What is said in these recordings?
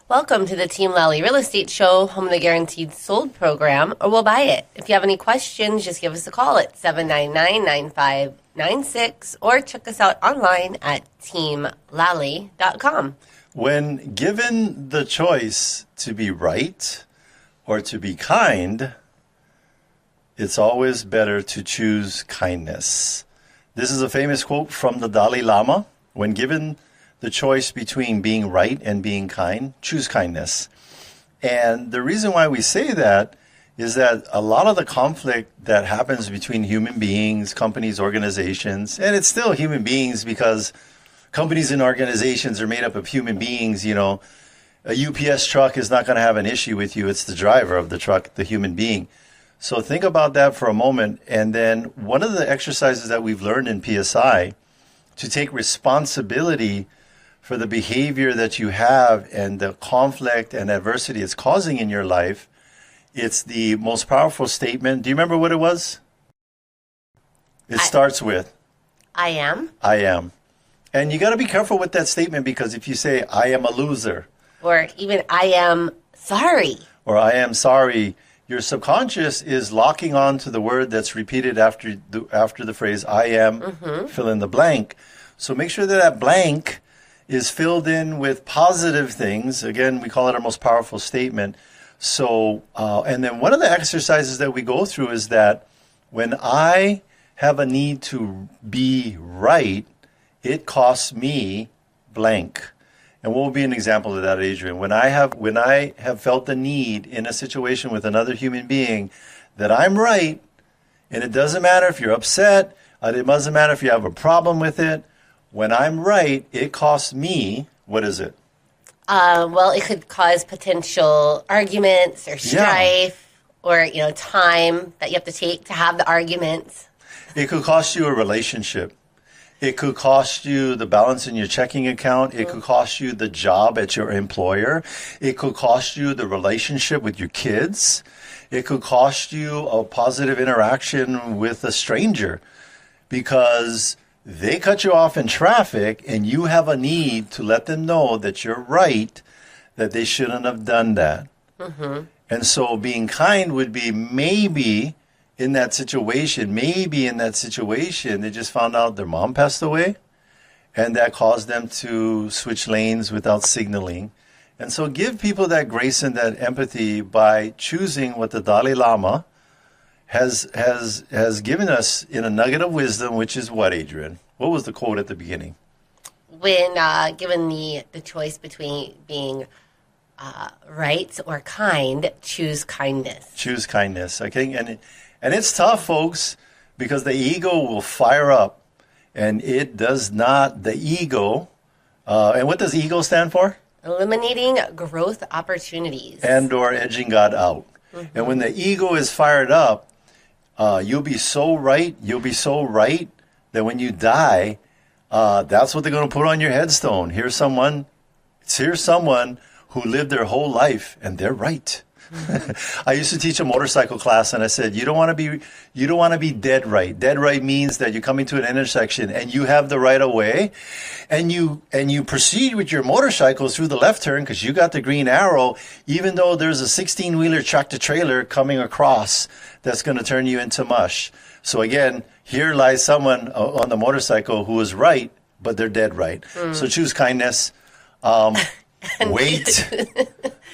Welcome to the Team Lally Real Estate Show, home of the Guaranteed Sold program, or we'll buy it. If you have any questions, just give us a call at 799-9596 or check us out online at teamlally.com. When given the choice to be right or to be kind, it's always better to choose kindness. This is a famous quote from the Dalai Lama. When given the choice between being right and being kind, choose kindness. And the reason why we say that is that a lot of the conflict that happens between human beings, companies, organizations, and it's still human beings because companies and organizations are made up of human beings. You know, a UPS truck is not going to have an issue with you. It's the driver of the truck, the human being. So think about that for a moment. And then one of the exercises that we've learned in PSI to take responsibility for the behavior that you have and the conflict and adversity it's causing in your life, it's the most powerful statement. Do you remember what it was? It starts with, I am. I am. And you got to be careful with that statement because if you say, I am a loser. Or even, I am sorry. Or I am sorry, your subconscious is locking on to the word that's repeated after the phrase, I am, fill in the blank. So make sure that that blank is filled in with positive things. Again, we call it our most powerful statement. So, and then one of the exercises that we go through is that when I have a need to be right, it costs me blank. And what will be an example of that, Adrienne? When I have felt the need in a situation with another human being that I'm right, and it doesn't matter if you're upset, it doesn't matter if you have a problem with it. When I'm right, it costs me, what is it? Well, it could cause potential arguments or strife or, time that you have to take to have the arguments. It could cost you a relationship. It could cost you the balance in your checking account. It could cost you the job at your employer. It could cost you the relationship with your kids. It could cost you a positive interaction with a stranger because they cut you off in traffic and you have a need to let them know that you're right, that they shouldn't have done that. And so being kind would be maybe in that situation, they just found out their mom passed away and that caused them to switch lanes without signaling. And so give people that grace and that empathy by choosing what the Dalai Lama has given us in a nugget of wisdom, which is what, Adrienne? What was the quote at the beginning? When given the choice between being right or kind, choose kindness. Choose kindness. Okay, and it's tough, folks, because the ego will fire up, and it does not. The ego, and what does ego stand for? Eliminating growth opportunities. And/or edging God out. And when the ego is fired up, you'll be so right that when you die, that's what they're going to put on your headstone. Here's someone who lived their whole life and they're right. I used to teach a motorcycle class and I said, you don't want to be dead right. Dead right means that you're coming to an intersection and you have the right of way and you proceed with your motorcycle through the left turn because you got the green arrow, even though there's a 16-wheeler tractor trailer coming across that's going to turn you into mush. So again, here lies someone on the motorcycle who is right, but they're dead right. So choose kindness. Wait.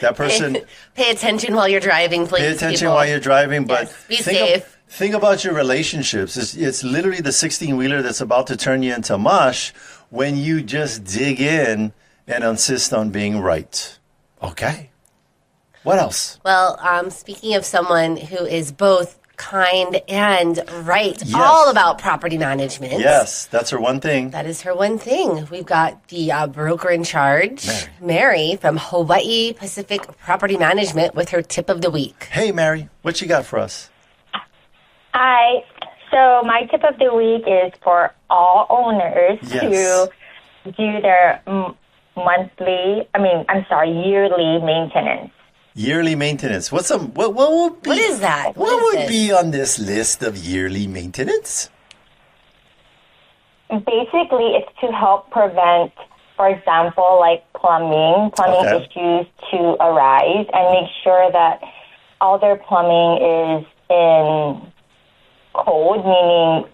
That person. Pay attention while you're driving, please. Pay attention while you're driving, but yes, be safe. Think about your relationships. It's literally the 16-wheeler that's about to turn you into mush when you just dig in and insist on being right. Okay. What else? Well, speaking of someone who is both kind and right, yes. All about property management. Yes, that's her one thing. That is her one thing. We've got the broker in charge, Mary from Hawaii Pacific Property Management with her tip of the week. Hey, Mary, what you got for us? Hi. So my tip of the week is for all owners to do their yearly maintenance. Yearly maintenance. What is that? What would be on this list of yearly maintenance? Basically, it's to help prevent for example, like plumbing issues to arise, and make sure that all their plumbing is in code, meaning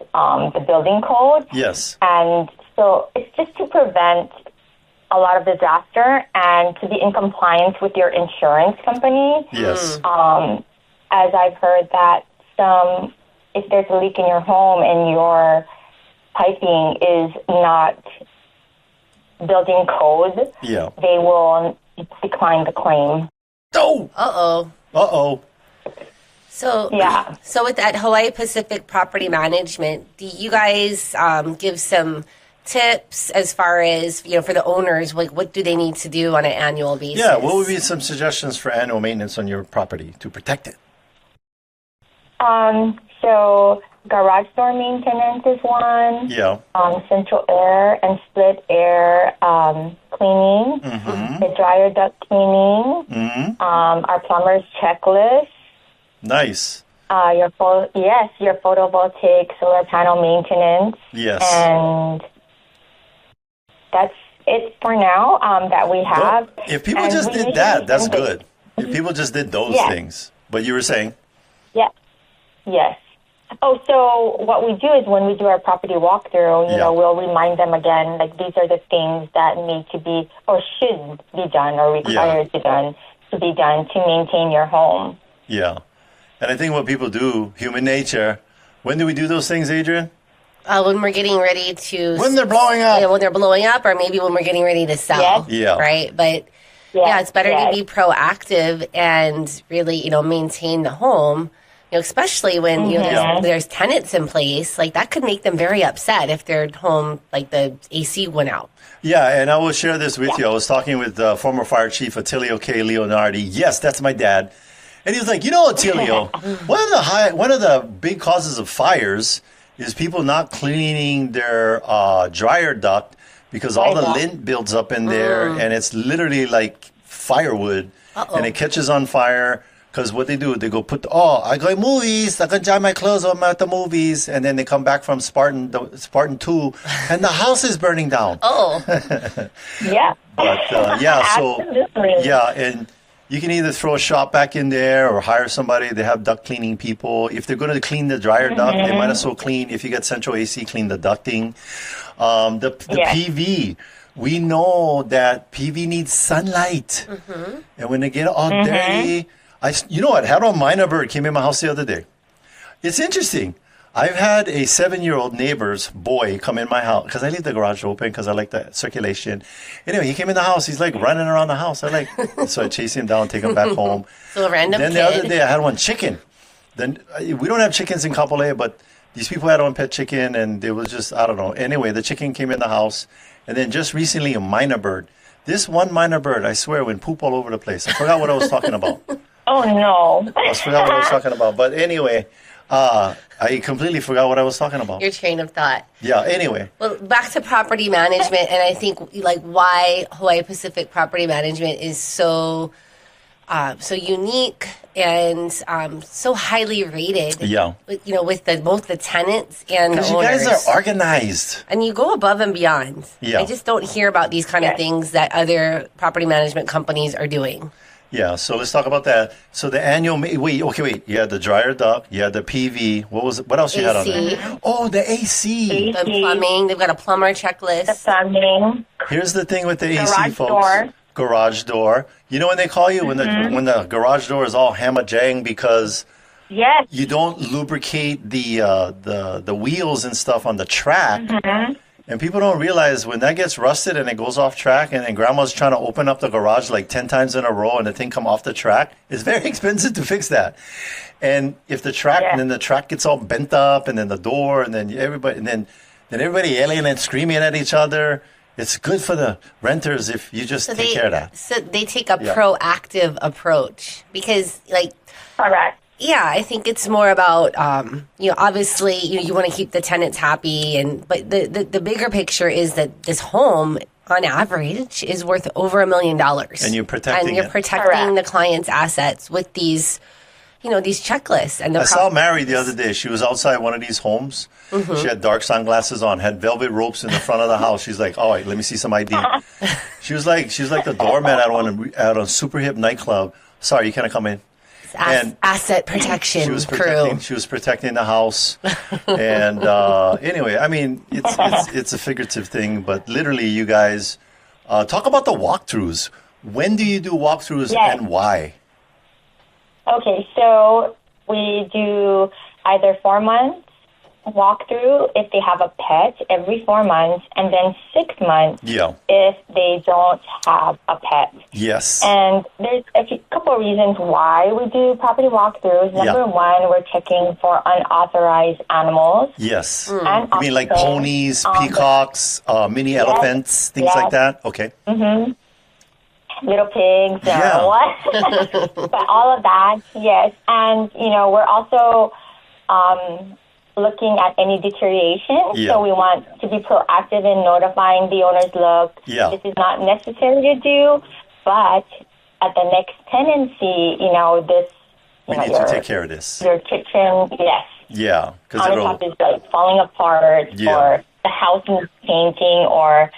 the building code. Yes. And so it's just to prevent a lot of disaster and to be in compliance with your insurance company. Yes. As I've heard that if there's a leak in your home and your piping is not building code, they will decline the claim. Oh! Uh-oh. Uh-oh. So with that Hawaii Pacific Property Management, do you guys give some tips as far as, for the owners, like what do they need to do on an annual basis? Yeah, what would be some suggestions for annual maintenance on your property to protect it? So garage door maintenance is one. Yeah. Central air and split air cleaning. The dryer duct cleaning. Our plumber's checklist. Nice. Your photovoltaic solar panel maintenance. Yes. And that's it for now that we have. Well, if people just did that, that's good. If people just did those things. But you were saying? Yes. Oh, so what we do is when we do our property walkthrough, we'll remind them again, like these are the things that need to be or should be done or required to be done to maintain your home. Yeah. And I think what people do, human nature, when do we do those things, Adrienne? When we're getting ready to... When they're blowing up. When they're blowing up, or maybe when we're getting ready to sell. Yeah. Right? But, it's better to be proactive and really, maintain the home, especially when, there's tenants in place. Like, that could make them very upset if their home, like, the AC went out. Yeah, and I will share this with you. I was talking with former Fire Chief Attilio K. Leonardi. Yes, that's my dad. And he was like, Attilio, one of the big causes of fires is people not cleaning their dryer duct because all the lint builds up in there, and it's literally like firewood, and it catches on fire. Because what they do, they go I go to movies, I can dry my clothes when I'm at the movies, and then they come back from Spartan 2, and the house is burning down. Oh. Yeah. But, Absolutely. And you can either throw a shop back in there or hire somebody. They have duct cleaning people. If they're going to clean the dryer duct, they might as well clean, if you get central AC, clean the ducting. The PV. We know that PV needs sunlight. And when they get all dirty... you know what? Harold Minabird came in my house the other day. It's interesting. I've had a 7-year-old neighbor's boy come in my house because I leave the garage open because I like the circulation. Anyway, he came in the house. He's like running around the house. So I chase him down, take him back home. So a random Then the other day I had one chicken. Then we don't have chickens in Kapolei, but these people had one pet chicken and it was just, I don't know. Anyway, the chicken came in the house. And then just recently a minor bird. This one minor bird, I swear, went poop all over the place. I forgot what I was talking about. Oh, no. I forgot what I was talking about. But anyway, I completely forgot what I was talking about. Your train of thought. Yeah, anyway. Well, back to property management, and I think, why Hawaii Pacific Property Management is so unique and so highly rated. Yeah. With both the tenants and the owners. Because you guys are organized. And you go above and beyond. Yeah. I just don't hear about these kind of things that other property management companies are doing. Yeah, so let's talk about that. So the annual, wait. You had the dryer duct, you had the PV. What else you had on there? Oh, the AC. The plumbing. They've got a plumber checklist. The plumbing. Here's the thing with the AC, Garage folks. door. Garage door. You know when they call you? When the garage door is all hammer-jang because you don't lubricate the wheels and stuff on the track. And people don't realize when that gets rusted and it goes off track and then grandma's trying to open up the garage like 10 times in a row and the thing come off the track, it's very expensive to fix that. And if the track, and then the track gets all bent up and then the door and then everybody yelling and screaming at each other. It's good for the renters if you just take care of that. So they take a proactive approach because Correct. Yeah, I think it's more about, obviously, you want to keep the tenants happy, but the bigger picture is that this home, on average, is worth over $1 million. And you're protecting the client's assets with these these checklists. And I saw Mary the other day. She was outside one of these homes. Mm-hmm. She had dark sunglasses on, had velvet ropes in the front of the house. She's like, all right, let me see some ID. She was like the doormat at a super hip nightclub. Sorry, you can't come in. Asset protection She was protecting the house. And anyway, I mean, it's a figurative thing, but literally, you guys talk about the walkthroughs. When do you do walkthroughs and why? Okay, so we do either 4 months walkthrough if they have a pet every 4 months, and then 6 months if they don't have a pet. Yes. And there's a couple of reasons why we do property walkthroughs. Number one, we're checking for unauthorized animals. Yes. And you mean like ponies, peacocks, mini elephants, things like that? Okay. Mm-hmm. Little pigs or what? But all of that, yes. And, we're also looking at any deterioration. Yeah. So we want to be proactive in notifying the owners, look, this is not necessary to do, but at the next tenancy, this... we need to take care of this. Your kitchen, yes. Yeah. Countertop is like falling apart, or the house needs painting, or...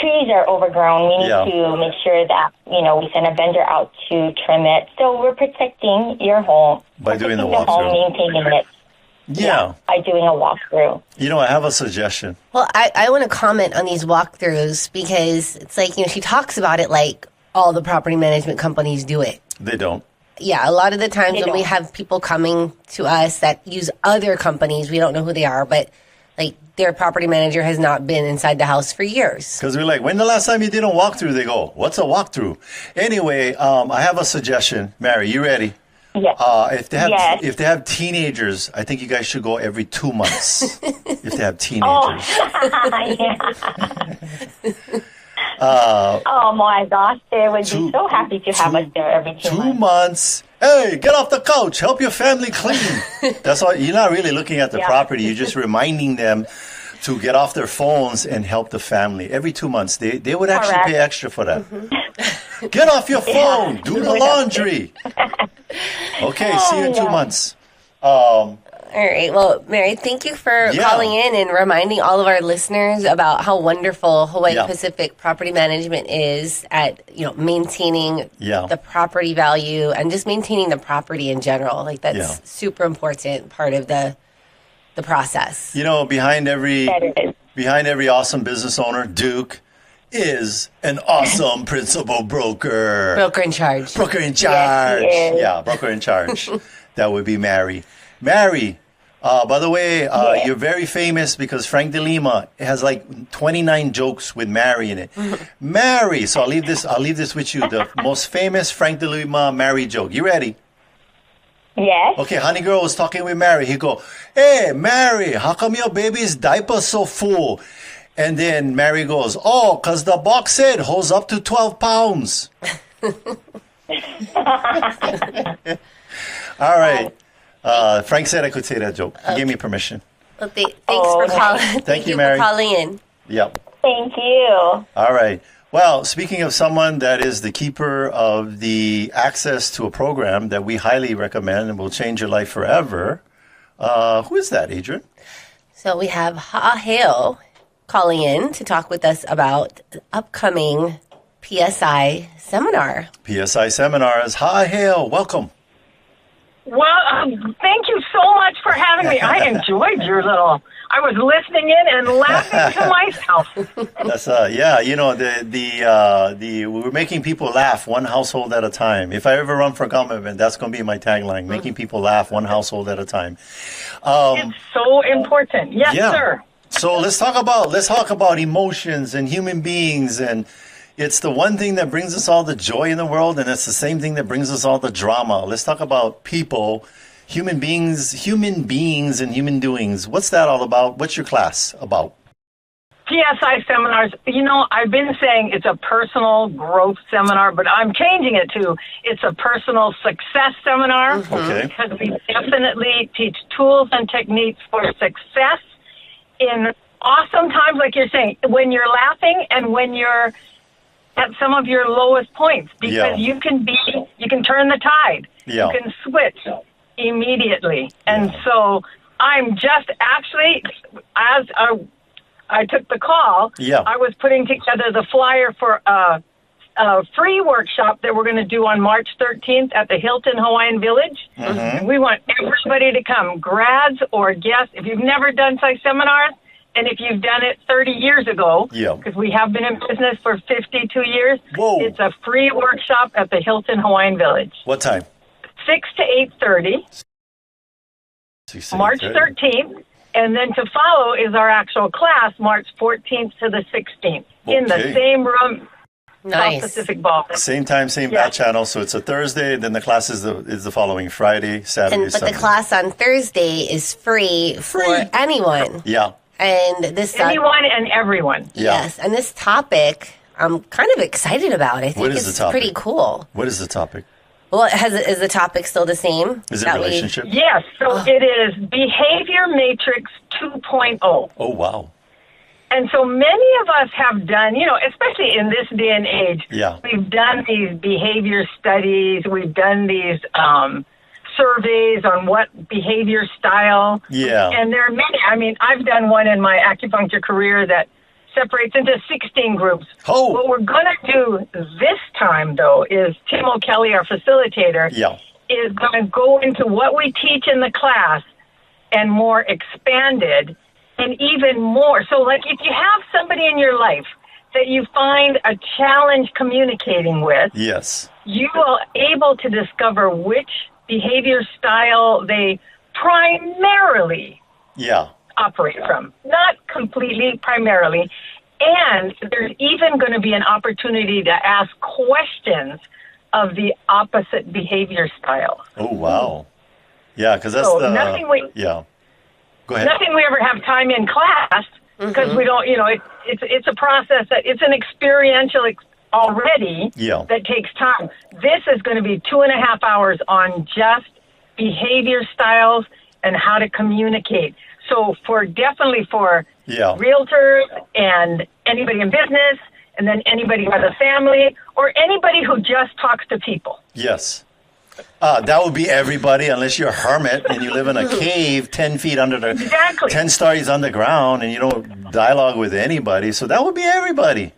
trees are overgrown. We need to make sure that, we send a vendor out to trim it. So we're protecting your home. By doing the walkthrough. Maintaining it. Yeah. By doing a walkthrough. I have a suggestion. Well, I want to comment on these walkthroughs because it's like, she talks about it like all the property management companies do it. They don't. Yeah, a lot of the times when we have people coming to us that use other companies, we don't know who they are, but like their property manager has not been inside the house for years. Because we're like, when the last time you did a walkthrough? They go, what's a walkthrough? Anyway, I have a suggestion. Mary, you ready? Yes. If they have teenagers, I think you guys should go every 2 months. If they have teenagers. Oh my gosh, they would be so happy to have us there every 2 months. Hey, get off the couch. Help your family clean. That's all. You're not really looking at the property. You're just reminding them to get off their phones and help the family. Every 2 months, they would actually pay extra for that. Mm-hmm. Get off your phone. Do the laundry. Okay, see you in 2 months. All right. Well, Mary, thank you for calling in and reminding all of our listeners about how wonderful Hawaii Pacific Property Management is at, maintaining the property value and just maintaining the property in general. Like that's super important part of the process. Behind every awesome business owner, Duke, is an awesome principal broker. Broker in charge. Broker in charge. Yes, broker in charge. That would be Mary. Mary, by the way, you're very famous because Frank De Lima has like 29 jokes with Mary in it. Mary, so I'll leave this with you. The most famous Frank De Lima Mary joke. You ready? Yes. Okay, honey girl was talking with Mary. He go, hey, Mary, how come your baby's diaper so full? And then Mary goes, oh, because the box said holds up to 12 pounds. All right. Frank said I could say that joke. He gave me permission. Well, thanks for calling. Thank you, Mary. For calling in. Yep. Thank you. All right. Well, speaking of someone that is the keeper of the access to a program that we highly recommend and will change your life forever, who is that, Adrienne? So we have Ha'aheo calling in to talk with us about the upcoming PSI seminar. PSI Seminars. Ha'aheo, welcome. Well, thank you so much for having me. I enjoyed your little... I was listening in and laughing to myself. That's we're making people laugh one household at a time. If I ever run for government, that's going to be my tagline: making people laugh one household at a time. It's so important. Yes, sir. So let's talk about emotions and human beings, and it's the one thing that brings us all the joy in the world, and it's the same thing that brings us all the drama. Let's talk about people. Human beings and human doings. What's that all about? What's your class about? PSI Seminars, I've been saying it's a personal growth seminar, but I'm changing it to it's a personal success seminar. Okay. Because we definitely teach tools and techniques for success in awesome times, like you're saying, when you're laughing and when you're at some of your lowest points, because you can turn the tide. Yeah. You can switch immediately. And so I'm just actually, as I took the call, I was putting together the flyer for a free workshop that we're going to do on March 13th at the Hilton Hawaiian Village. And we want everybody to come, grads or guests. If you've never done PSI seminars, and if you've done it 30 years ago, because we have been in business for 52 years, it's a free workshop at the Hilton Hawaiian Village. What time? 6 to 8:30, March 13th. And then to follow is our actual class, March 14th to the 16th, in the same room. South Pacific Ball. Same time, same bat channel. So it's a Thursday. Then the class is the following Friday, Saturday, Sunday. But the class on Thursday is free for anyone. Yeah. And this anyone and everyone. Yes. And this topic, I'm kind of excited about. I think it's pretty cool. What is the topic? Well, is the topic still the same? Is it relationship? Yes. So it is Behavior Matrix 2.0. Oh, wow. And so many of us have done, especially in this day and age, we've done these behavior studies, we've done these surveys on what behavior style. Yeah. And there are many. I mean, I've done one in my acupuncture career that separates into 16 groups. Oh. What we're going to do this time, though, is Tim O'Kelly, our facilitator, is going to go into what we teach in the class and more expanded. And even more. So, like, if you have somebody in your life that you find a challenge communicating with, you are able to discover which behavior style they primarily operate from. Not completely, primarily. And there's even going to be an opportunity to ask questions of the opposite behavior style. Oh, wow. Yeah, because that's Go ahead. Nothing we ever have time in class because we don't, it's a process that it's an experiential already that takes time. This is going to be 2.5 hours on just behavior styles and how to communicate. So definitely for realtors and anybody in business and then anybody who has a family or anybody who just talks to people. Yes. That would be everybody, unless you're a hermit and you live in a cave 10 feet under 10 stories underground and you don't dialogue with anybody. So that would be everybody.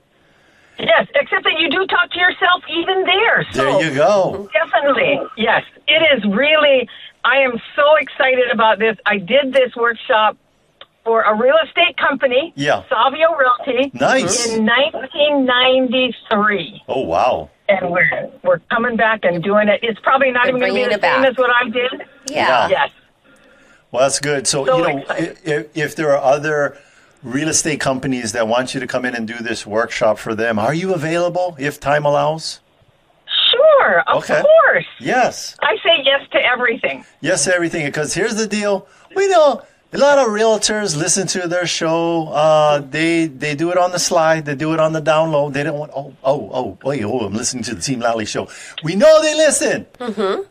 Yes, except that you do talk to yourself even there. There you go. Definitely. Yes, it is really, I am so excited about this. I did this workshop for a real estate company, Savio Realty, in 1993. Oh, wow. And we're coming back and doing it. It's probably not even going to be the same as what I did. Yeah. Yes. Well, that's good. So if there are other real estate companies that want you to come in and do this workshop for them, are you available if time allows? Sure, of course. Yes. I say yes to everything. Yes to everything, because here's the deal. We know a lot of realtors listen to their show. They do it on the slide. They do it on the down low. They don't want, I'm listening to the Team Lally show. We know they listen.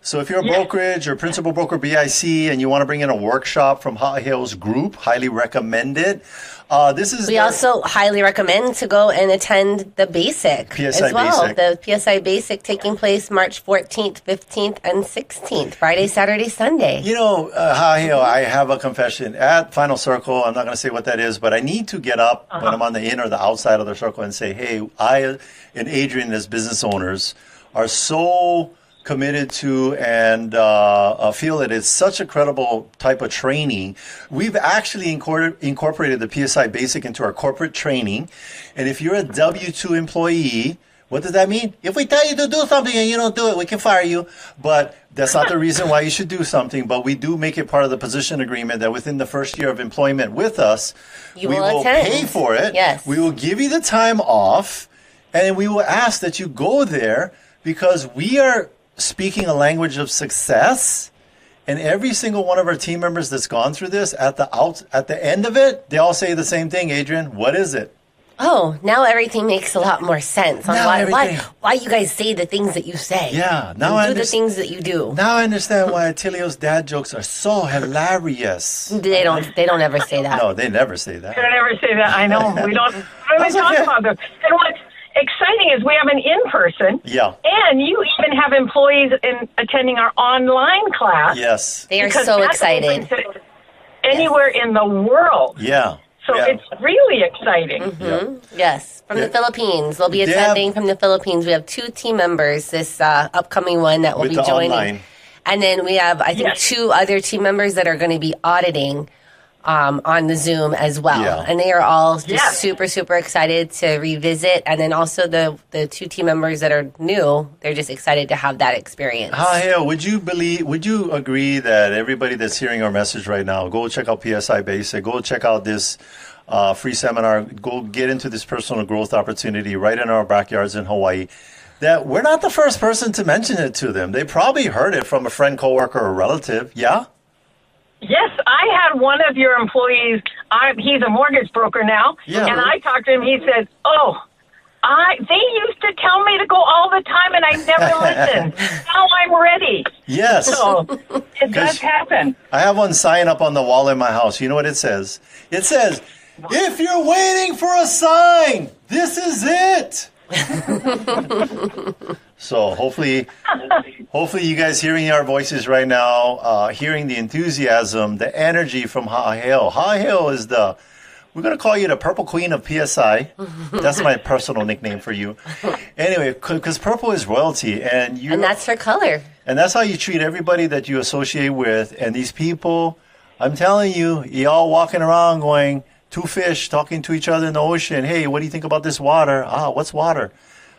So if you're a brokerage or principal broker BIC and you want to bring in a workshop from Hot Hills Group, highly recommend it. We also highly recommend to go and attend the Basic PSI as well. Basic. The PSI Basic taking place March 14th, 15th, and 16th, Friday, Saturday, Sunday. I have a confession. At Final Circle, I'm not going to say what that is, but I need to get up when I'm on the in or the outside of the circle and say, hey, I and Adrienne as business owners are so committed to and feel that it's such a credible type of training. We've actually incorporated the PSI Basic into our corporate training. And if you're a W-2 employee, what does that mean? If we tell you to do something and you don't do it, we can fire you. But that's not the reason why you should do something. But we do make it part of the position agreement that within the first year of employment with us, we will pay for it. Yes. We will give you the time off. And we will ask that you go there because we are speaking a language of success, and every single one of our team members that's gone through this, at the end of it, they all say the same thing. Adrienne, what is it? Oh, now everything makes a lot more sense on why you guys say the things that you say. Yeah, now I do the things that you do. Now I understand why Attilio's dad jokes are so hilarious. They don't ever say that. No, they never say that. They don't ever say that. I know. We don't talk about them. exciting is we have an in-person. Yeah. And you even have employees attending our online class. Yes. They are so excited. Anywhere in the world. Yeah. So it's really exciting. Mm-hmm. Yes. From the Philippines. They'll be attending from the Philippines. We have 2 team members this upcoming one that will be joining. Online. And then we have, I think, 2 other team members that are going to be auditing on the Zoom as well. Yeah. And they are all just super, super excited to revisit. And then also the 2 team members that are new, they're just excited to have that experience. Would you agree that everybody that's hearing our message right now, go check out PSI Basic, go check out this free seminar, go get into this personal growth opportunity right in our backyards in Hawaii, that we're not the first person to mention it to them. They probably heard it from a friend, coworker, or relative. Yeah? Yes, I had one of your employees, he's a mortgage broker now, and I talked to him, he said, they used to tell me to go all the time and I never listened. Now I'm ready. Yes. So it does happen. I have one sign up on the wall in my house. You know what it says? It says, if you're waiting for a sign, this is it. So hopefully you guys hearing our voices right now, hearing the enthusiasm, the energy from Ha'aheo. Ha'aheo is we're going to call you the Purple Queen of PSI. That's my personal nickname for you. Anyway, because purple is royalty. And that's her color. And that's how you treat everybody that you associate with. And these people, I'm telling you, y'all walking around going, 2 fish talking to each other in the ocean. Hey, what do you think about this water? What's water?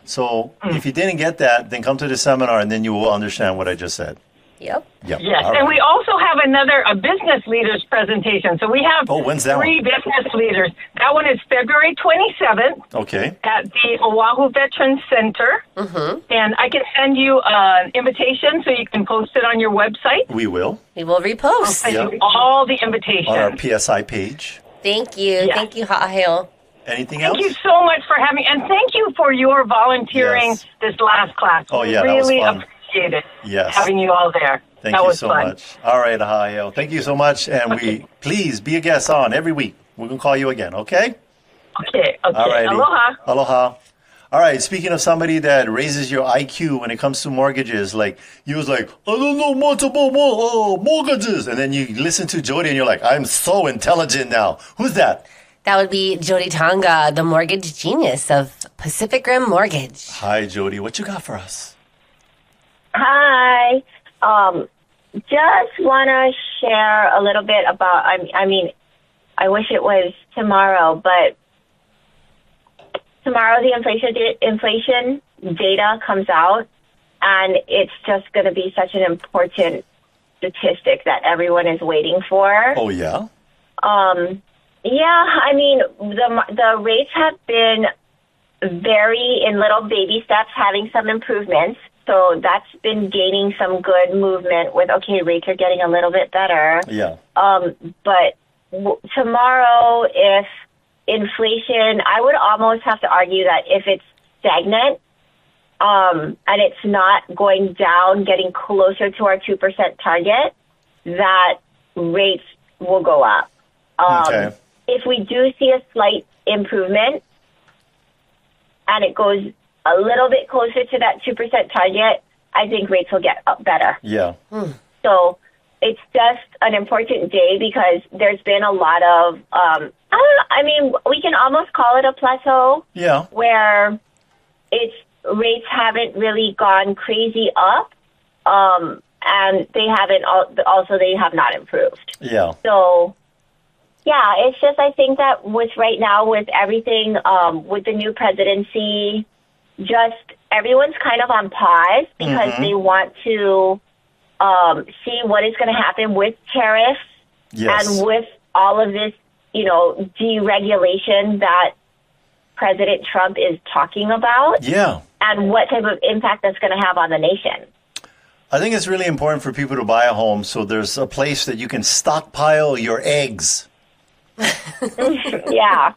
So if you didn't get that, then come to the seminar and then you will understand what I just said. Yep. Yes. Right. And we also have a business leaders presentation. So we have when's that 3 business leaders. That one is February 27th. Okay. At the Oahu Veterans Center. Mm-hmm. And I can send you an invitation so you can post it on your website. We will. We will repost. I'll send you all the invitations. On our PSI page. Thank you. Yes. Thank you, Ha'aheo. Anything else? Thank you so much for having and thank you for your volunteering this last class. Really that was fun. Appreciate it. Yes. Having you all there. Thank you so much. All right, Ha'aheo. Thank you so much. And please be a guest on every week. We're going to call you again, okay? Okay. All right. Aloha. All right, speaking of somebody that raises your IQ when it comes to mortgages, like, you was like, I don't know much about mortgages. And then you listen to Jody and you're like, I'm so intelligent now. Who's that? That would be Jody Tonga, the mortgage genius of Pacific Rim Mortgage. Hi, Jody. What you got for us? Hi. Just want to share a little bit about, I wish it was tomorrow, but tomorrow the inflation data comes out, and it's just going to be such an important statistic that everyone is waiting for. Oh, yeah? The rates have been in little baby steps, having some improvements. So that's been gaining some good movement with, rates are getting a little bit better. Yeah. But tomorrow, if inflation, I would almost have to argue that if it's stagnant and it's not going down, getting closer to our 2% target, that rates will go up. If we do see a slight improvement and it goes a little bit closer to that 2% target, I think rates will get up better. Yeah. So it's just an important day because there's been a lot of, we can almost call it a plateau. Yeah. Where rates haven't really gone crazy up, and they have not improved. Yeah. So, yeah, it's just, I think that with everything, with the new presidency, just everyone's kind of on pause because they want to see what is going to happen with tariffs and with all of this, deregulation that President Trump is talking about. Yeah. And what type of impact that's going to have on the nation. I think it's really important for people to buy a home so there's a place that you can stockpile your eggs. Yeah.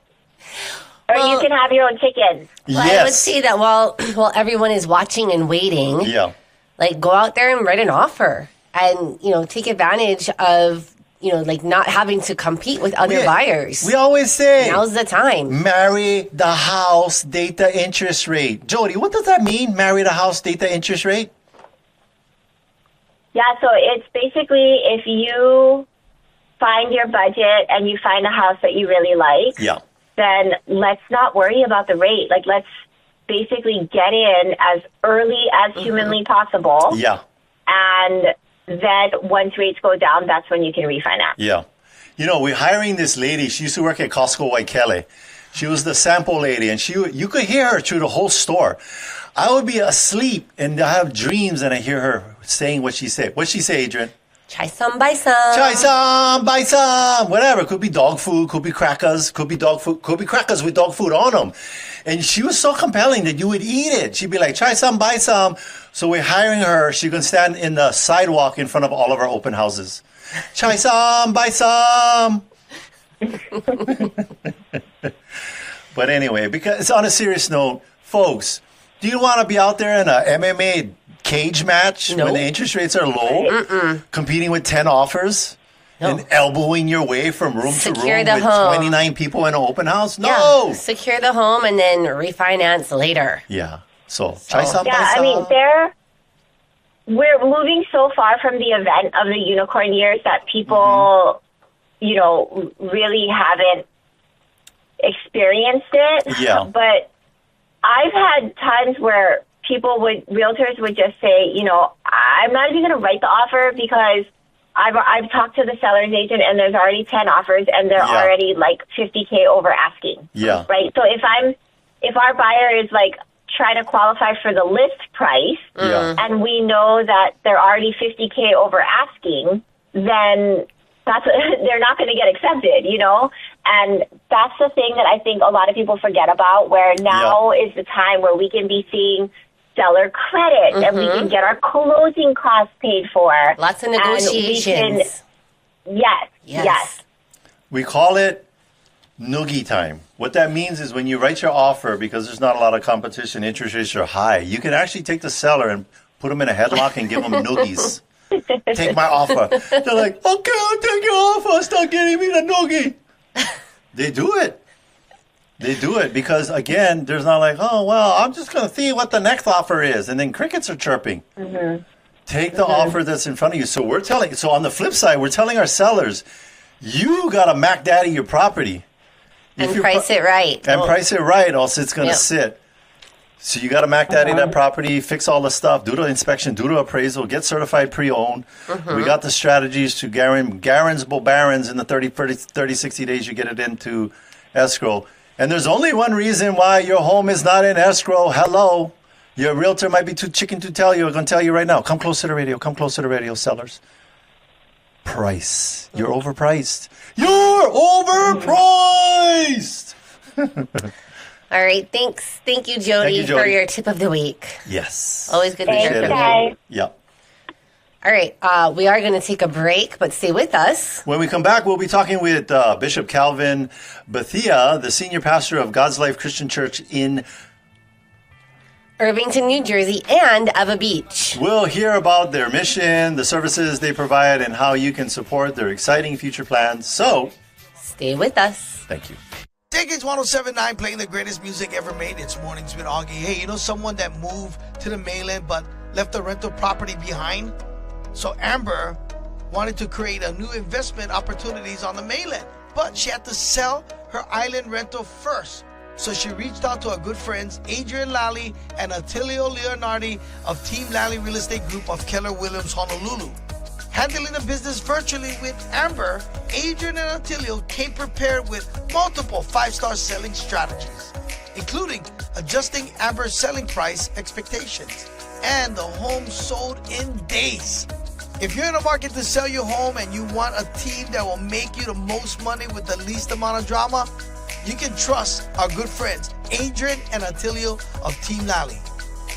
Or you can have your own chickens. Well, I would say that while everyone is watching and waiting, go out there and write an offer and, take advantage of, like not having to compete with other buyers. We always say, now's the time. Marry the house, date the interest rate. Jody, what does that mean? Marry the house, date the interest rate? Yeah, so it's basically if you find your budget and you find a house that you really like, then let's not worry about the rate. Like, let's basically get in as early as humanly possible. Yeah. And then once rates go down, that's when you can refinance. Yeah. We're hiring this lady. She used to work at Costco Waikele. She was the sample lady, and you could hear her through the whole store. I would be asleep, and I have dreams, and I hear her saying what she said. What'd she say, Adrienne? Try some, buy some. Try some, buy some. Whatever. Could be dog food, could be crackers, could be dog food, could be crackers with dog food on them. And she was so compelling that you would eat it. She'd be like, try some, buy some. So we're hiring her. She can stand in the sidewalk in front of all of our open houses. Try some, buy some. But anyway, because on a serious note, folks, do you want to be out there in a MMA cage match when the interest rates are low, competing with 10 offers and elbowing your way from room to room with home. 29 people in an open house? No! Yeah. Secure the home and then refinance later. Yeah. So try some. Yeah, I mean, we're moving so far from the event of the unicorn years that people, really haven't experienced it. Yeah. But I've had times where realtors would just say, I'm not even going to write the offer because I've talked to the seller's agent and there's already 10 offers and they're already like $50K over asking. Yeah. Right. So if our buyer is like trying to qualify for the list price and we know that they're already $50K over asking, then they're not going to get accepted, And that's the thing that I think a lot of people forget about, where now is the time where we can be seeing seller credit and we can get our closing costs paid for. Lots of negotiations. Yes. We call it noogie time. What that means is when you write your offer, because there's not a lot of competition, interest rates are high, you can actually take the seller and put them in a headlock and give them noogies. Take my offer. They're like, okay, I'll take your offer. Start getting me the noogie. They do it. They do it because, again, there's not like, oh, well, I'm just going to see what the next offer is. And then crickets are chirping. Take the offer that's in front of you. So on the flip side, we're telling our sellers, you got to Mac Daddy your property. And price it right. And price it right, else it's going to sit. So you got to Mac Daddy that property, fix all the stuff, do the inspection, do the appraisal, get certified pre-owned. We got the strategies to guaranteeable barons in the 30, 60 days you get it into escrow. And there's only one reason why your home is not in escrow. Hello. Your realtor might be too chicken to tell you. I'm going to tell you right now. Come close to the radio. Come close to the radio, sellers. Price. You're overpriced. You're overpriced. All right. Thanks. Thank you, Jody, for your tip of the week. Yes. Always good to hear from you. Yep. All right. We are going to take a break, but stay with us. When we come back, we'll be talking with Bishop Calvin Bethea, the senior pastor of God's Life Christian Church in Irvington, New Jersey, and Ewa Beach. We'll hear about their mission, the services they provide, and how you can support their exciting future plans. So, stay with us. Thank you. Decades 107.9 playing the greatest music ever made. It's Mornings with Augie. Hey, you know someone that moved to the mainland but left the rental property behind? So Amber wanted to create a new investment opportunities on the mainland, but she had to sell her island rental first. So she reached out to our good friends Adrienne Lally and Attilio Leonardi of Team Lally Real Estate Group of Keller Williams, Honolulu. Handling the business virtually with Amber, Adrienne and Attilio came prepared with multiple 5-star selling strategies, including adjusting Amber's selling price expectations, and the home sold in days. If you're in the market to sell your home and you want a team that will make you the most money with the least amount of drama, you can trust our good friends Adrienne and Attilio of Team Lally.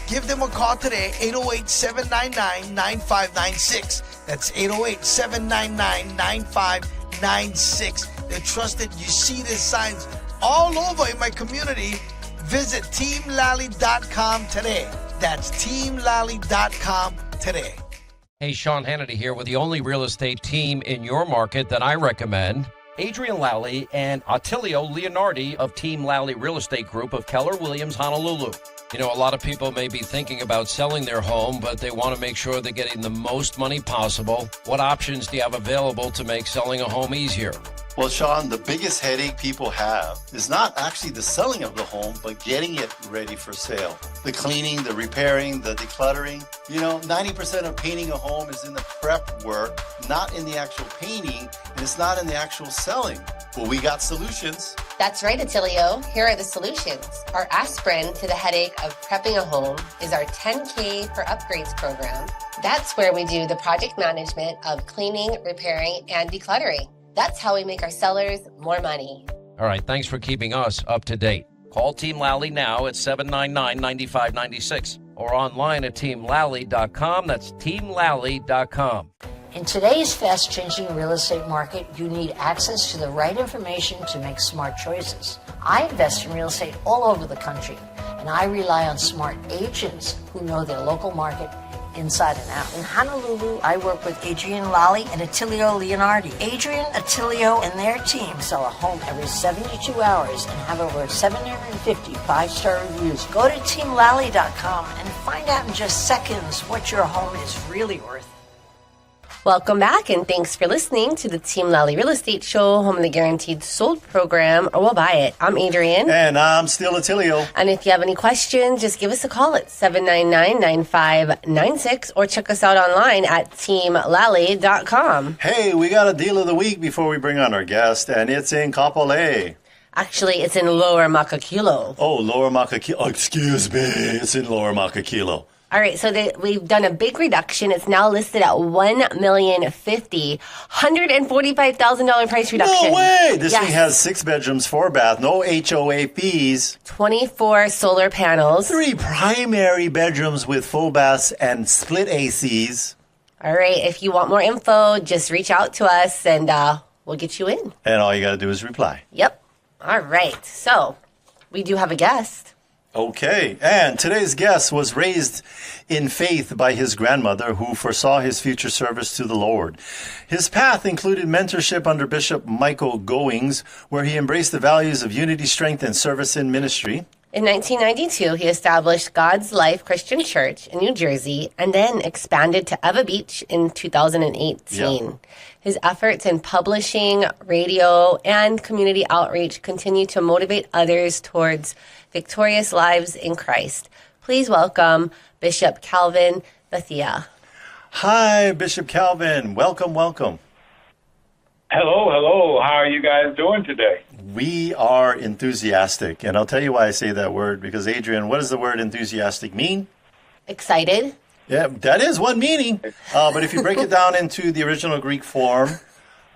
Give them a call today, 808-799-9596. That's 808-799-9596. They're trusted. You see these signs all over in my community. Visit teamlally.com today. That's teamlally.com today. Hey, Sean Hannity here with the only real estate team in your market that I recommend. Adrienne Lally and Attilio Leonardi of Team Lally Real Estate Group of Keller Williams, Honolulu. You know, a lot of people may be thinking about selling their home, but they want to make sure they're getting the most money possible. What options do you have available to make selling a home easier? Well, Sean, the biggest headache people have is not actually the selling of the home, but getting it ready for sale. The cleaning, the repairing, the decluttering. You know, 90% of painting a home is in the prep work, not in the actual painting, and it's not in the actual selling. Well, we got solutions. That's right, Attilio. Here are the solutions. Our aspirin to the headache of prepping a home is our 10K for Upgrades program. That's where we do the project management of cleaning, repairing, and decluttering. That's how we make our sellers more money. All right, thanks for keeping us up to date. Call Team Lally now at 799-9596 or online at teamlally.com. That's teamlally.com. In today's fast-changing real estate market, you need access to the right information to make smart choices. I invest in real estate all over the country, and I rely on smart agents who know their local market inside and out. In Honolulu, I work with Adrienne Lally and Attilio Leonardi. Adrienne, Attilio, and their team sell a home every 72 hours and have over 750 five-star reviews. Go to teamlally.com and find out in just seconds what your home is really worth. Welcome back, and thanks for listening to the Team Lally Real Estate Show, home of the Guaranteed Sold program, or we'll buy it. I'm Adrienne. And I'm still Attilio. And if you have any questions, just give us a call at 799-9596 or check us out online at teamlally.com. Hey, we got a deal of the week before we bring on our guest, and it's in Kapolei. Actually, it's in Lower Makakilo. Oh, Lower Makakilo. Oh, excuse me. It's in Lower Makakilo. All right, so we've done a big reduction. It's now listed at $1,045,000 price reduction. No way! This thing has 6 bedrooms, 4 baths, no HOA fees. 24 solar panels. 3 primary bedrooms with full baths and split ACs. All right, if you want more info, just reach out to us and we'll get you in. And all you got to do is reply. Yep. All right, so we do have a guest. Okay, and today's guest was raised in faith by his grandmother, who foresaw his future service to the Lord. His path included mentorship under Bishop Michael Goings, where he embraced the values of unity, strength, and service in ministry. In 1992, he established God's Life Christian Church in New Jersey and then expanded to Ewa Beach in 2018. Yeah. His efforts in publishing, radio, and community outreach continue to motivate others towards victorious lives in Christ. Please welcome Bishop Calvin Bethea. Hi, Bishop Calvin. Welcome, welcome. Hello, hello. How are you guys doing today? We are enthusiastic, and I'll tell you why I say that word, because Adrienne, what does the word enthusiastic mean? Excited. Yeah, that is one meaning. But if you break it down into the original Greek form,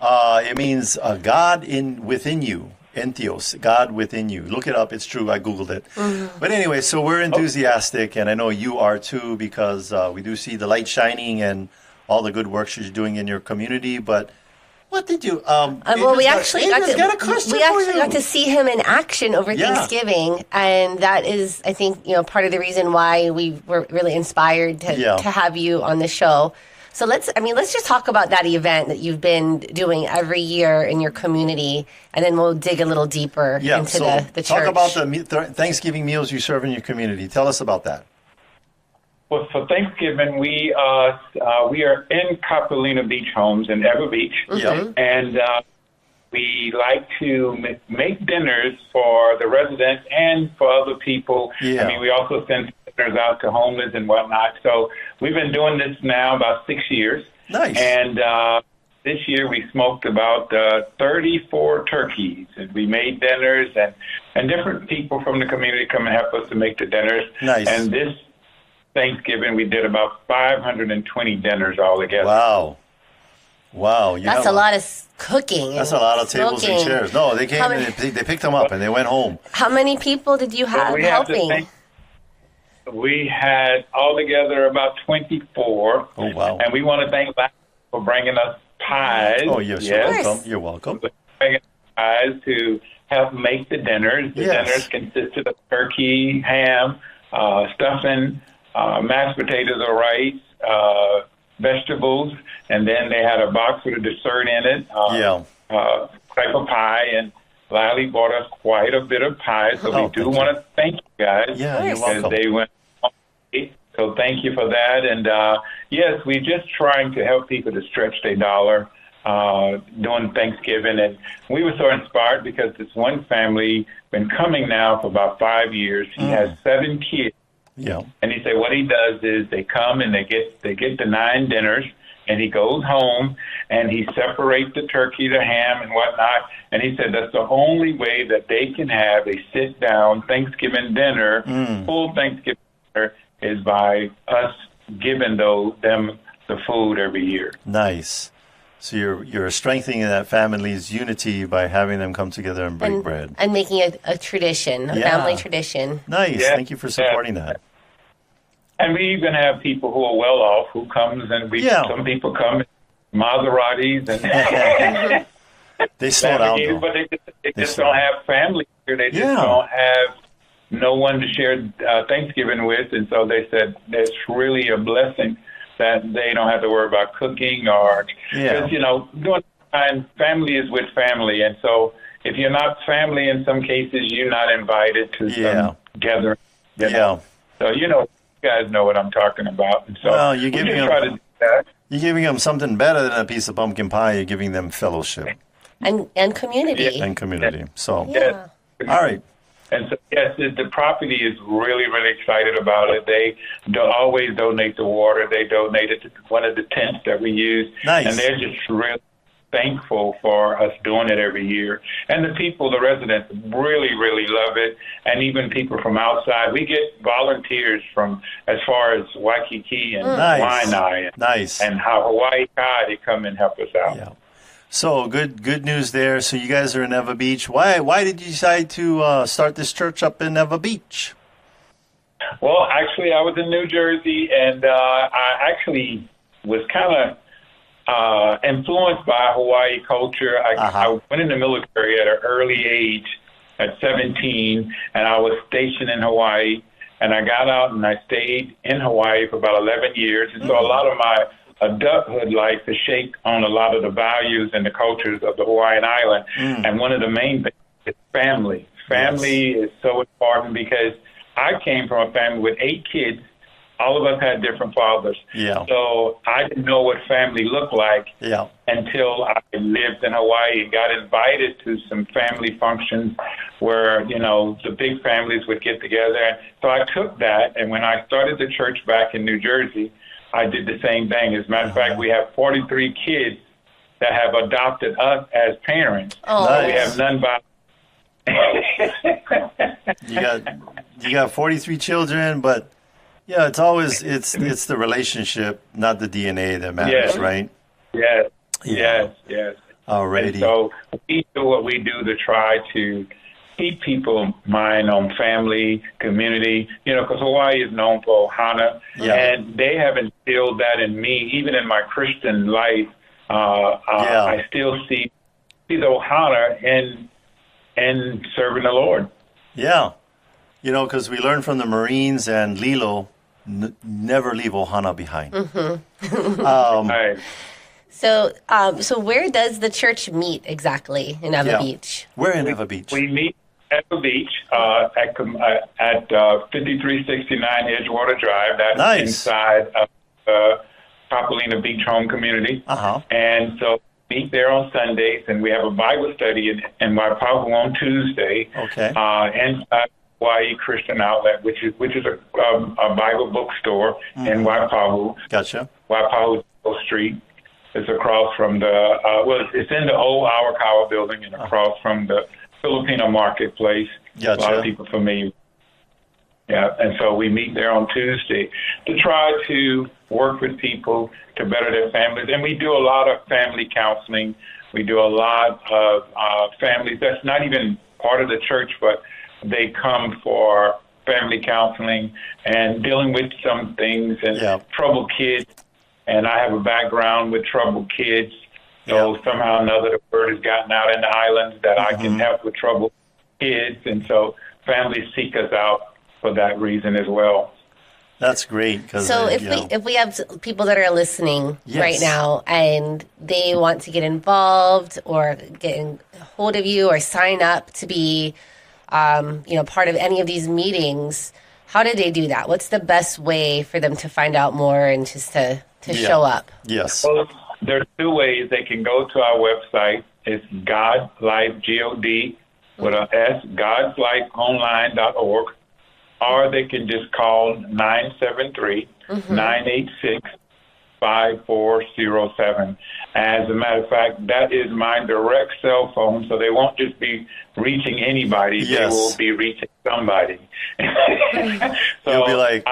it means God within you. Entheos, God within you. Look it up. It's true. I Googled it. Mm-hmm. But anyway, so we're enthusiastic, and I know you are too, because we do see the light shining and all the good work you're doing in your community. But what did you? Well, we actually got to see him in action over Thanksgiving, and that is, I think, part of the reason why we were really inspired to have you on the show. So let's just talk about that event that you've been doing every year in your community, and then we'll dig a little deeper into the church. Talk about the Thanksgiving meals you serve in your community. Tell us about that. Well, for Thanksgiving, we are in Kapolei Beach homes in Ewa Beach, and we like to make dinners for the residents and for other people. Yeah. I mean, we also send dinners out to homeless and whatnot. So we've been doing this now about 6 years. Nice. And this year we smoked about 34 turkeys, and we made dinners, and different people from the community come and help us to make the dinners. Nice. And this Thanksgiving, we did about 520 dinners all together. Wow. That's a lot of cooking. That's a lot of tables and chairs. No, they came and they picked them up and they went home. How many people did you have helping? We had altogether about 24. Oh, wow. And we want to thank Lally for bringing us pies. Oh, yes. You're welcome. Bringing pies to help make the dinners. The dinners consisted of turkey, ham, stuffing, mashed potatoes or rice, vegetables, and then they had a box with a dessert in it, type of pie, and Lally bought us quite a bit of pie, so we do want to thank you guys. Yeah, you're welcome. They went on. So thank you for that. And yes, we're just trying to help people to stretch their dollar during Thanksgiving. And we were so inspired because this one family been coming now for about 5 years. He has 7 kids. Yeah. And he said what he does is they come and they get the 9 dinners, and he goes home and he separates the turkey, the ham, and whatnot. And he said that's the only way that they can have a sit-down Thanksgiving dinner, full Thanksgiving dinner, is by us giving them the food every year. Nice. So you're strengthening that family's unity by having them come together and break bread. And making a tradition, a family tradition. Nice. Yeah. Thank you for supporting that. And we even have people who are well off who comes, and some people come in Maseratis and they slow down, but they just don't have family here. They just don't have no one to share Thanksgiving with, and so they said it's really a blessing that they don't have to worry about cooking or because during time family is with family, and so if you're not family, in some cases you're not invited to some gathering. So you guys know what I'm talking about. And so you're giving them, try to do that. You're giving them something better than a piece of pumpkin pie. You're giving them fellowship and community. And community. So all right. And so yes, the property is really, really excited about it. They always donate the water. They donated to one of the tents that we use. Nice. And they're just really thankful for us doing it every year. And the people, the residents, really, really love it. And even people from outside. We get volunteers from as far as Waikiki and Waianae and Hawaii Kai. They come and help us out. Yeah. So good news there. So you guys are in Ewa Beach. Why did you decide to start this church up in Ewa Beach? Well, actually, I was in New Jersey, and I actually was kind of influenced by Hawaii culture. I went in the military at an early age, at 17, and I was stationed in Hawaii. And I got out and I stayed in Hawaii for about 11 years. And so a lot of my adulthood life is shaped on a lot of the values and the cultures of the Hawaiian island. And one of the main things is family. Family is so important because I came from a family with 8 kids. All of us had different fathers. So I didn't know what family looked like until I lived in Hawaii and got invited to some family functions where, the big families would get together. And so I took that, and when I started the church back in New Jersey, I did the same thing. As a matter of fact, we have 43 kids that have adopted us as parents. So we have none by... You got 43 children, but... Yeah, it's always it's the relationship, not the DNA that matters, right? Yes. Alrighty. And so we do what we do to try to keep people mind on family, community, because Hawaii is known for ohana, and they have instilled that in me, even in my Christian life. I still see the ohana in serving the Lord. Yeah. Because we learned from the Marines and Lilo, never leave ohana behind. So where does the church meet exactly in Ewa Beach? We're in Ewa Beach. We meet at Ewa Beach at 5369 Edgewater Drive. That's inside of the Kapalina Beach Home Community. And so meet there on Sundays, and we have a Bible study in Waipahu on Tuesday. Inside Hawaii Christian Outlet, which is a Bible bookstore in Waipahu. Gotcha. Waipahu Street. It's across from it's in the old Awakawa building and across from the Filipino marketplace. Gotcha. A lot of people familiar. Yeah, and so we meet there on Tuesday to try to work with people to better their families. And we do a lot of family counseling. We do a lot of families that's not even part of the church, but they come for family counseling and dealing with some things and troubled kids. And I have a background with troubled kids. So somehow or another, the word has gotten out in the islands that I can help with troubled kids. And so families seek us out for that reason as well. That's great. So if we have people that are listening right now and they want to get involved or get a hold of you or sign up to be, part of any of these meetings, how do they do that? What's the best way for them to find out more and just to show up? Yes. Well, there's two ways. They can go to our website. It's God Life, G-O-D, with an S, godslifeonline.org. Or they can just call 973-986-5407. As a matter of fact, that is my direct cell phone, so they won't just be reaching anybody. They will be reaching somebody. So you'll be like,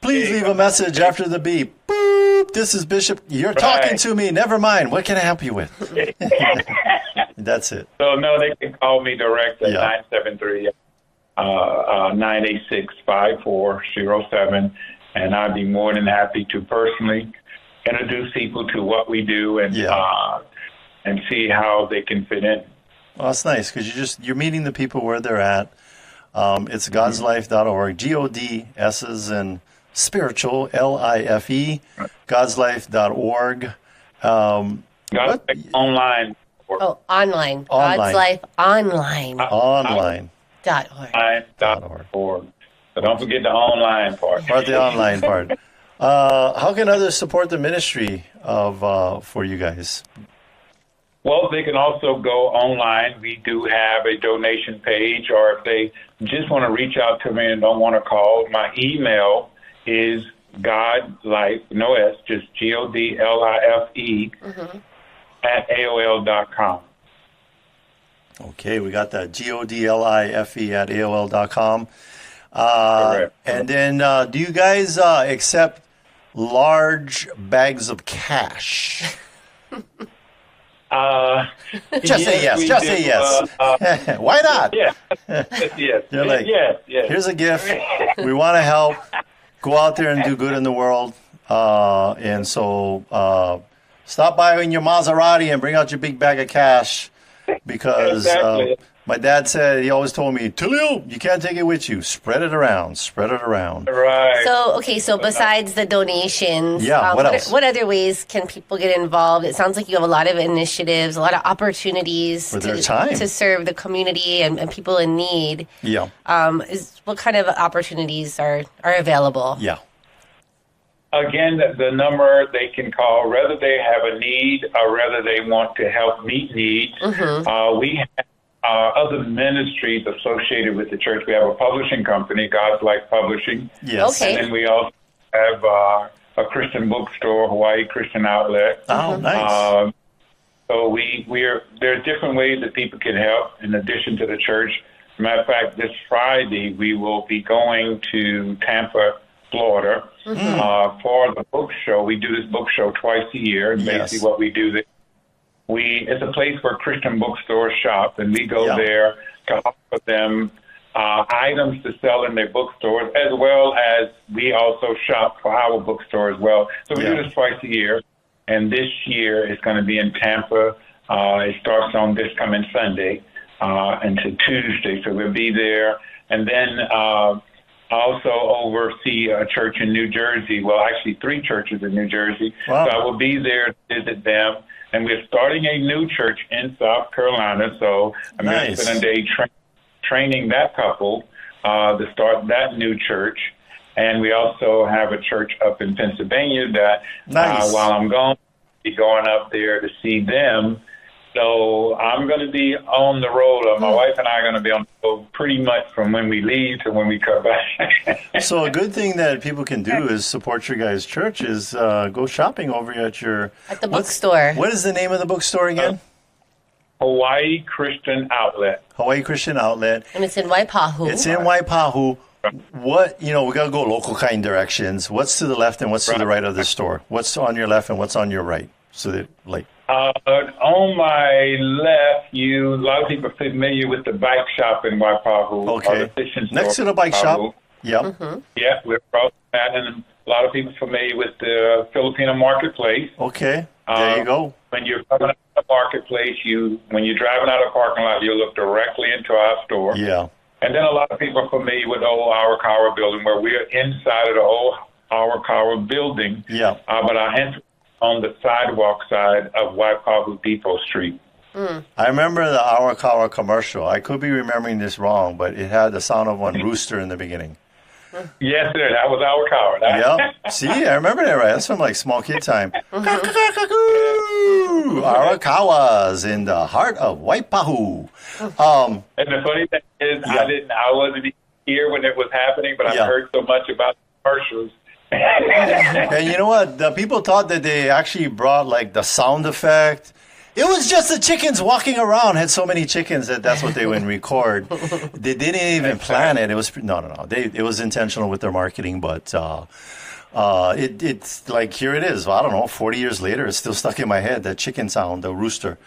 please leave a message after the beep. Boop, this is Bishop. You're talking to me. Never mind. What can I help you with? That's it. So, no, they can call me direct at 973-986-5407, and I'd be more than happy to personally introduce people to what we do and see how they can fit in. Well, that's nice because you're meeting the people where they're at. It's godslife.org, G-O-D-S's and spiritual, L-I-F-E, godslife.org. Godslife online. Oh, online. God's Life online. Online. .org. So don't forget the online part. The online part. How can others support the ministry for you guys? Well, they can also go online. We do have a donation page, or if they just want to reach out to me and don't want to call, my email is godlife, no S, just Godlife at AOL.com. Okay, we got that, Godlife at AOL.com. And then do you guys accept large bags of cash? Just say yes. Just say yes. Why not? Yes. Yes. You're like, yes. Here's a gift. We want to help. Go out there and do good in the world. And so stop by in your Maserati and bring out your big bag of cash. Because my dad said, he always told me, Attilio, you can't take it with you. Spread it around. Spread it around. Right. So besides the donations, what else? What other ways can people get involved? It sounds like you have a lot of initiatives, a lot of opportunities to serve the community and people in need. Yeah. What kind of opportunities are available? Yeah. Again, the number they can call, whether they have a need or whether they want to help meet needs. We have other ministries associated with the church. We have a publishing company, God's Life Publishing. Yes. Okay. And then we also have a Christian bookstore, Hawaii Christian Outlet. Oh, nice. So there's different ways that people can help in addition to the church. As a matter of fact, this Friday we will be going to Tampa, Florida, for the book show. We do this book show twice a year. And basically what we do, it's a place where Christian bookstores shop, and we go there to offer them items to sell in their bookstores, as well as we also shop for our bookstore as well. So we do this twice a year, and this year it's going to be in Tampa. It starts on this coming Sunday until Tuesday, so we'll be there. And then I also oversee a church in New Jersey. Well, actually 3 churches in New Jersey. Wow. So I will be there to visit them. And we're starting a new church in South Carolina. So I'm going to spend a day training that couple to start that new church. And we also have a church up in Pennsylvania that while I'm gone, I'll be going up there to see them. So I'm going to be on the road. My wife and I are going to be on the road pretty much from when we leave to when we come back. So a good thing that people can do is support your guys' church is go shopping over at the bookstore. What is the name of the bookstore again? Hawaii Christian Outlet. Hawaii Christian Outlet. And it's in Waipahu. It's in Waipahu. What, we got to go local kind directions. What's to the left and what's to the right of the store? What's on your left and what's on your right? So that, on my left, a lot of people are familiar with the bike shop in Waipahu. Okay. Next to the bike shop. Yeah. Yeah, we're across that, and a lot of people are familiar with the Filipino marketplace. Okay. There you go. When you're coming out of the marketplace, when you're driving out of the parking lot, you look directly into our store. Yeah. And then a lot of people are familiar with the old Arakawa building, where we are inside of the old Arakawa building. Yeah. But our entrance on the sidewalk side of Waipahu Depot Street. I remember the Arakawa commercial. I could be remembering this wrong, but it had the sound of one rooster in the beginning. Yes, sir. That was Arakawa. Yep. See, I remember that right. That's from like small kid time. Arakawa's in the heart of Waipahu. And the funny thing is, I wasn't here when it was happening, but I heard so much about the commercials. And you know what? The people thought that they actually brought like the sound effect. It was just the chickens walking around. Had so many chickens that's what they would record. They didn't even plan it. It was no. It was intentional with their marketing, but it's like here it is. I don't know. 40 years later, it's still stuck in my head. That chicken sound, the rooster.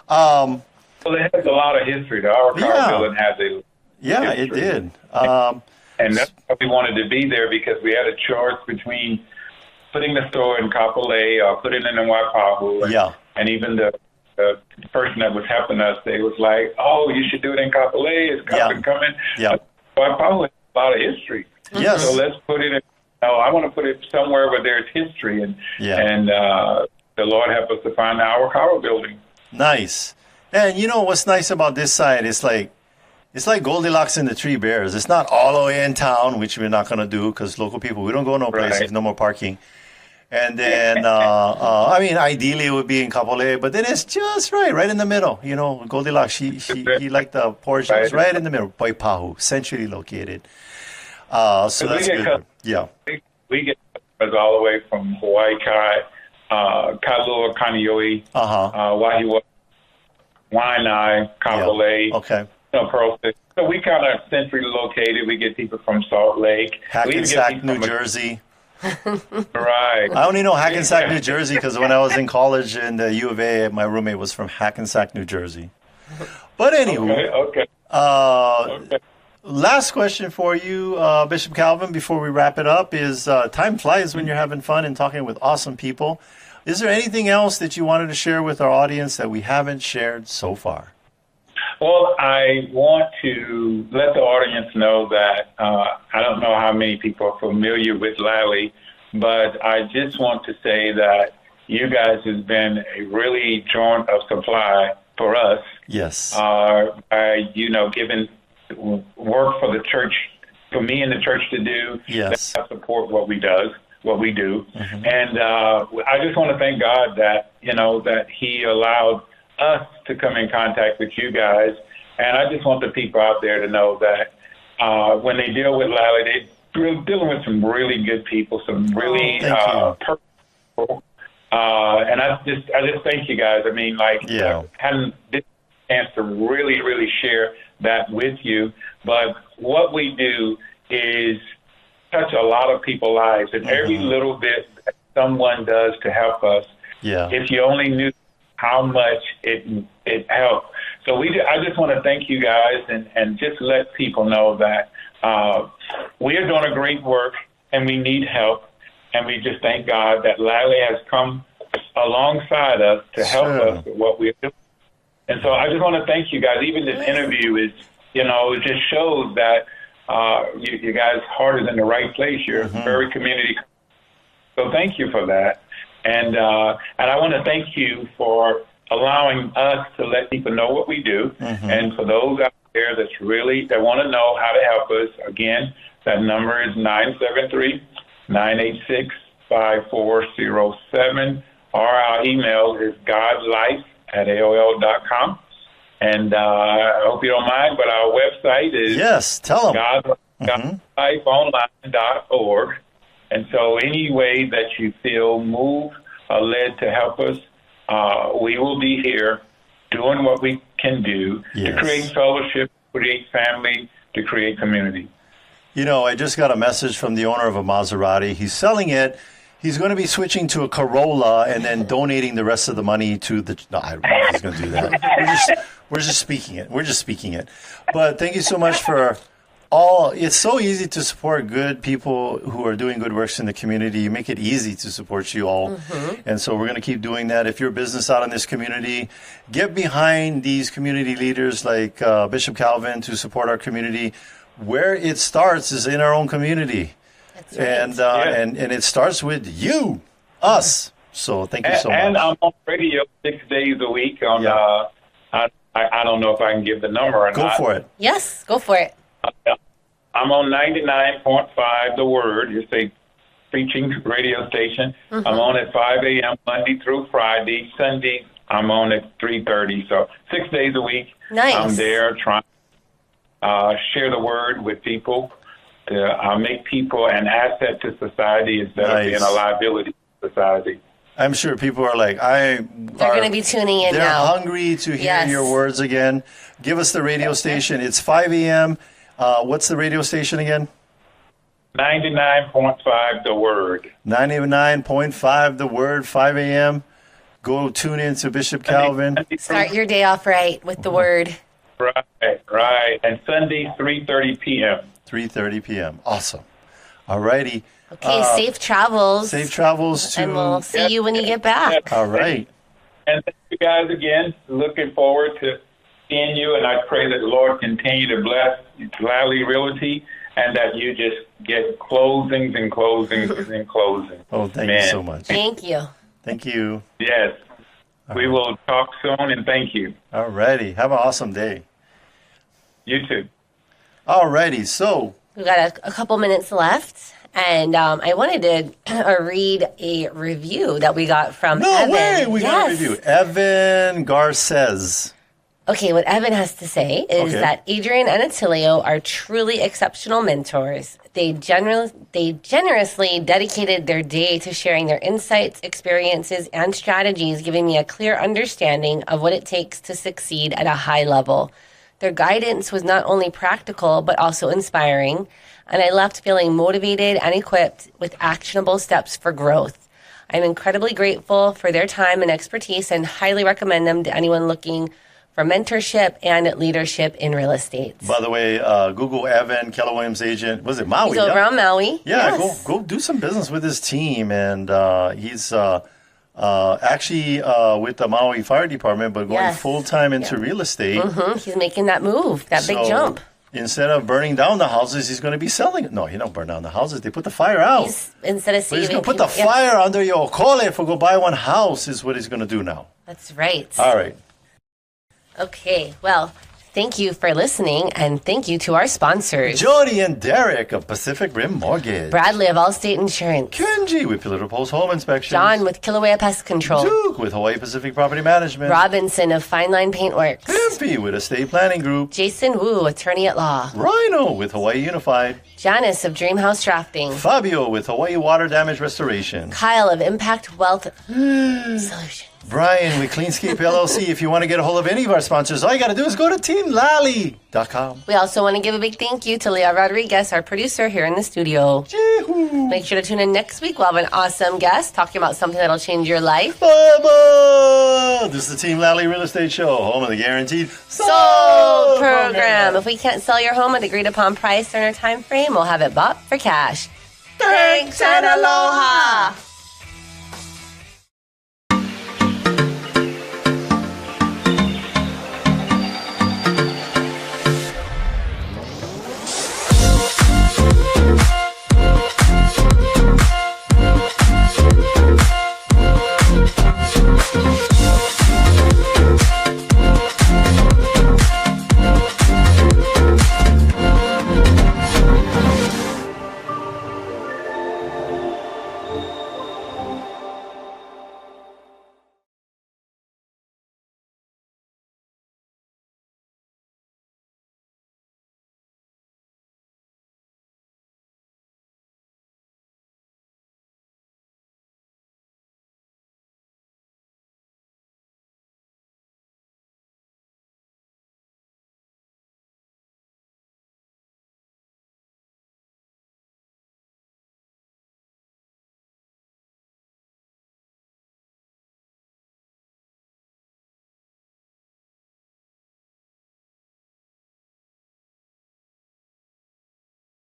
Well, it has a lot of history. The Arakawa building has a history. It did. And that's why we wanted to be there, because we had a choice between putting the store in Kapolei or putting it in Waipahu. And even the person that was helping us, they was like, "Oh, you should do it in Kapolei. It's coming." Waipahu has a lot of history. Yes. So let's put it in. I want to put it somewhere where there's history, and the Lord help us to find the Arakawa building. Nice. And you know what's nice about this side? It's like Goldilocks and the Three Bears. It's not all the way in town, which we're not going to do because local people, we don't go no places, no more parking. And then, I mean, ideally it would be in Kapolei, but then it's just right in the middle. You know, Goldilocks, he liked the portions right in the middle. Waipahu, centrally located. So that's good. We get customers all the way from Hawaii, Kailua, Kaneohe, Wahiawa, Waianae, Kapolei. Okay. Pearl City. So we kind of centrally located. We get people from Salt Lake. Hackensack, New Jersey. Right. I only know Hackensack, New Jersey because when I was in college in the U of A, my roommate was from Hackensack, New Jersey. But anyway, last question for you, Bishop Calvin, before we wrap it up is time flies when you're having fun and talking with awesome people. Is there anything else that you wanted to share with our audience that we haven't shared so far? Well, I want to let the audience know that I don't know how many people are familiar with Lally, but I just want to say that you guys has been a really joint of supply for us. Yes. By, giving work for the church, for me and the church to do. Yes. That support what we do. Mm-hmm. And I just want to thank God that, that He allowed us to come in contact with you guys. And I just want the people out there to know that when they deal with Lally, they're dealing with some really good people, some really perfect people. And I just thank you guys. I mean, hadn't this chance to really, really share that with you. But what we do is touch a lot of people's lives, and every little bit that someone does to help us, if you only knew how much it helped. So I just want to thank you guys and just let people know that we're doing a great work and we need help. And we just thank God that Lally has come alongside us to help us with what we're doing. And so I just want to thank you guys. Even this interview is, it just shows that you guys' heart is in the right place. You're very community. So thank you for that. And I want to thank you for allowing us to let people know what we do. And for those out there that want to know how to help us, again, that number is 973-986-5407, or our email is godlife@aol.com. And I hope you don't mind, but our website is godlifeonline.org. And so any way that you feel moved or led to help us, we will be here doing what we can do to create fellowship, create family, to create community. I just got a message from the owner of a Maserati. He's selling it. He's going to be switching to a Corolla and then donating the rest of the money to the... No, I don't know if he's going to do that. We're just speaking it. But thank you so much for it's so easy to support good people who are doing good works in the community. You make it easy to support you all. And so we're going to keep doing that. If you're a business out in this community, get behind these community leaders like Bishop Calvin to support our community. Where it starts is in our own community. That's right. And it starts with you, us. So thank you so much. And I'm on radio 6 days a week on, I don't know if I can give the number or not. Go for it. Yes, go for it. I'm on 99.5 The Word. It's a preaching radio station. I'm on at 5 a.m. Monday through Friday. Sunday, I'm on at 3:30. So 6 days a week. Nice. I'm there trying to share the word with people, to make people an asset to society instead of being a liability to society. I'm sure people are like, they're going to be tuning in they're now. They're hungry to hear your words again. Give us the radio station. It's 5 a.m. What's the radio station again? 99.5 The Word. 99.5 The Word, 5 a.m. Go tune in to Bishop Calvin. Start your day off right with the Word. Right. And Sunday, 3:30 p.m. 3:30 p.m. Awesome. All righty. Okay, safe travels. Safe travels to... And we'll see you when you get back. All right. And thank you guys again. Looking forward to seeing you, and I pray that the Lord continue to bless Lally Realty and that you just get closings and closings and closings. Oh, thank you so much. Thank you. Thank you. Yes. We will talk soon, and thank you. All righty. Have an awesome day. You too. All righty. So... We've got a couple minutes left, and I wanted to read a review that we got from Evan. No way! We got a review. Evan Garces. Okay, what Evan has to say is that Adrienne and Attilio are truly exceptional mentors. They generously dedicated their day to sharing their insights, experiences, and strategies, giving me a clear understanding of what it takes to succeed at a high level. Their guidance was not only practical, but also inspiring, and I left feeling motivated and equipped with actionable steps for growth. I'm incredibly grateful for their time and expertise and highly recommend them to anyone looking for mentorship and leadership in real estate. By the way, Google Evan, Keller Williams agent. Was it Maui? He's over on Maui. Yeah, go do some business with his team, and he's... actually with the Maui Fire Department, but going full-time into real estate. He's making that move, that big jump. Instead of burning down the houses, he's going to be selling it. No, he don't burn down the houses. They put the fire out. Instead of he's going to put the fire under your okole for go buy one house is what he's going to do now. That's right. All right. Okay, well... Thank you for listening, and thank you to our sponsors. Jody and Derek of Pacific Rim Mortgage. Bradley of Allstate Insurance. Kenji with Pillar Post Home Inspection. John with Kilauea Pest Control. Duke with Hawaii Pacific Property Management. Robinson of Fine Line Paintworks. Pimpy with Estate Planning Group. Jason Wu, Attorney at Law. Rhino with Hawaii Unified. Janice of Dreamhouse Drafting. Fabio with Hawaii Water Damage Restoration. Kyle of Impact Wealth Solutions. Brian with Cleanscape LLC. If you want to get a hold of any of our sponsors, all you got to do is go to teamlally.com. We also want to give a big thank you to Leah Rodriguez, our producer here in the studio. Yee-hoo. Make sure to tune in next week. We'll have an awesome guest talking about something that'll change your life. Bye-bye. This is the Team Lally Real Estate Show, home of the Guaranteed Sold program. If we can't sell your home at agreed upon price during our time frame, we'll have it bought for cash. Thanks and aloha.